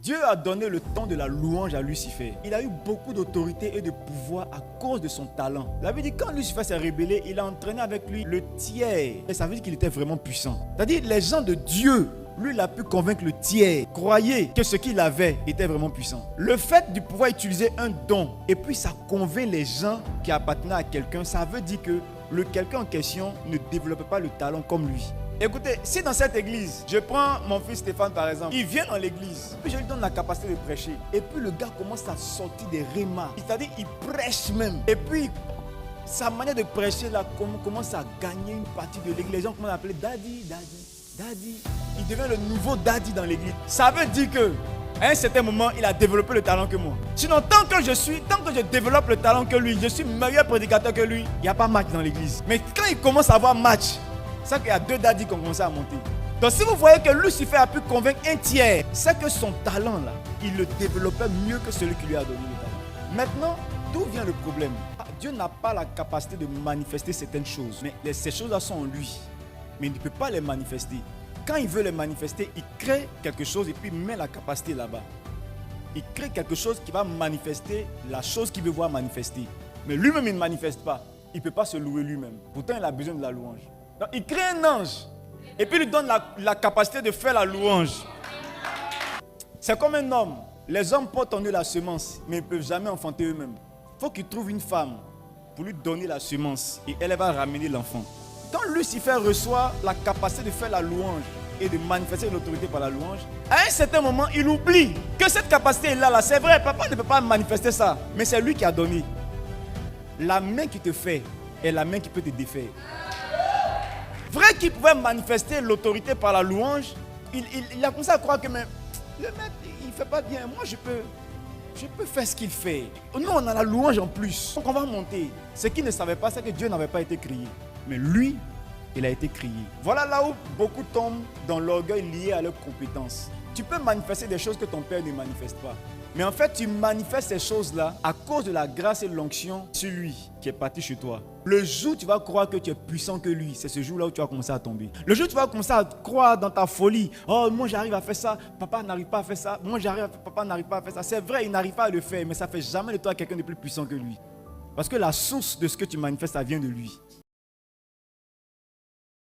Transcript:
Dieu a donné le temps de la louange à Lucifer. Il a eu beaucoup d'autorité et de pouvoir à cause de son talent. La Bible dit quand Lucifer s'est rébellé, il a entraîné avec lui le tiers. Et ça veut dire qu'il était vraiment puissant. C'est-à-dire les gens de Dieu, lui, il a pu convaincre le tiers. Croyez que ce qu'il avait était vraiment puissant. Le fait de pouvoir utiliser un don et puis ça convainc les gens qui appartenaient à quelqu'un, ça veut dire que le quelqu'un en question ne développait pas le talent comme lui. Écoutez, si dans cette église, je prends mon fils Stéphane par exemple, il vient dans l'église, puis je lui donne la capacité de prêcher, et puis le gars commence à sortir des rémas, c'est-à-dire il prêche même, et puis sa manière de prêcher là commence à gagner une partie de l'église. Les gens commencent à l'appeler Daddy, Daddy, Daddy. Il devient le nouveau Daddy dans l'église. Ça veut dire que à un certain moment, il a développé le talent que moi. Sinon, tant que je développe le talent que lui, je suis meilleur prédicateur que lui, il n'y a pas match dans l'église. Mais quand il commence à avoir match, c'est qu'il y a deux daddies qui ont commencé à monter. Donc si vous voyez que Lucifer a pu convaincre un tiers, c'est que son talent là, il le développait mieux que celui qui lui a donné le talent. Maintenant, d'où vient le problème? Dieu n'a pas la capacité de manifester certaines choses. Mais ces choses-là sont en lui. Mais il ne peut pas les manifester. Quand il veut les manifester, il crée quelque chose et puis il met la capacité là-bas. Il crée quelque chose qui va manifester la chose qu'il veut voir manifester. Mais lui-même, il ne manifeste pas. Il ne peut pas se louer lui-même. Pourtant, il a besoin de la louange. Donc, il crée un ange et puis il lui donne la capacité de faire la louange. C'est comme un homme. Les hommes portent en eux la semence, mais ils ne peuvent jamais enfanter eux-mêmes. Il faut qu'il trouve une femme pour lui donner la semence et elle va ramener l'enfant. Quand Lucifer reçoit la capacité de faire la louange et de manifester l'autorité par la louange, à un certain moment, il oublie que cette capacité est là. C'est vrai, papa ne peut pas manifester ça, mais c'est lui qui a donné. La main qui te fait est la main qui peut te défaire. Vrai qu'il pouvait manifester l'autorité par la louange, il a commencé à croire que mais, le mec, il ne fait pas bien. Moi, je peux faire ce qu'il fait. Nous, on a la louange en plus. Donc, on va monter. Ce qu'il ne savait pas, c'est que Dieu n'avait pas été crié. Mais lui, il a été crié. Voilà là où beaucoup tombent dans l'orgueil lié à leurs compétences. Tu peux manifester des choses que ton père ne manifeste pas. Mais en fait, tu manifestes ces choses-là à cause de la grâce et de l'onction sur lui qui est parti chez toi. Le jour où tu vas croire que tu es puissant que lui, c'est ce jour-là où tu vas commencer à tomber. Le jour où tu vas commencer à croire dans ta folie, oh, moi j'arrive à faire ça, papa n'arrive pas à faire ça, papa n'arrive pas à faire ça. C'est vrai, il n'arrive pas à le faire, mais ça ne fait jamais de toi quelqu'un de plus puissant que lui. Parce que la source de ce que tu manifestes, ça vient de lui.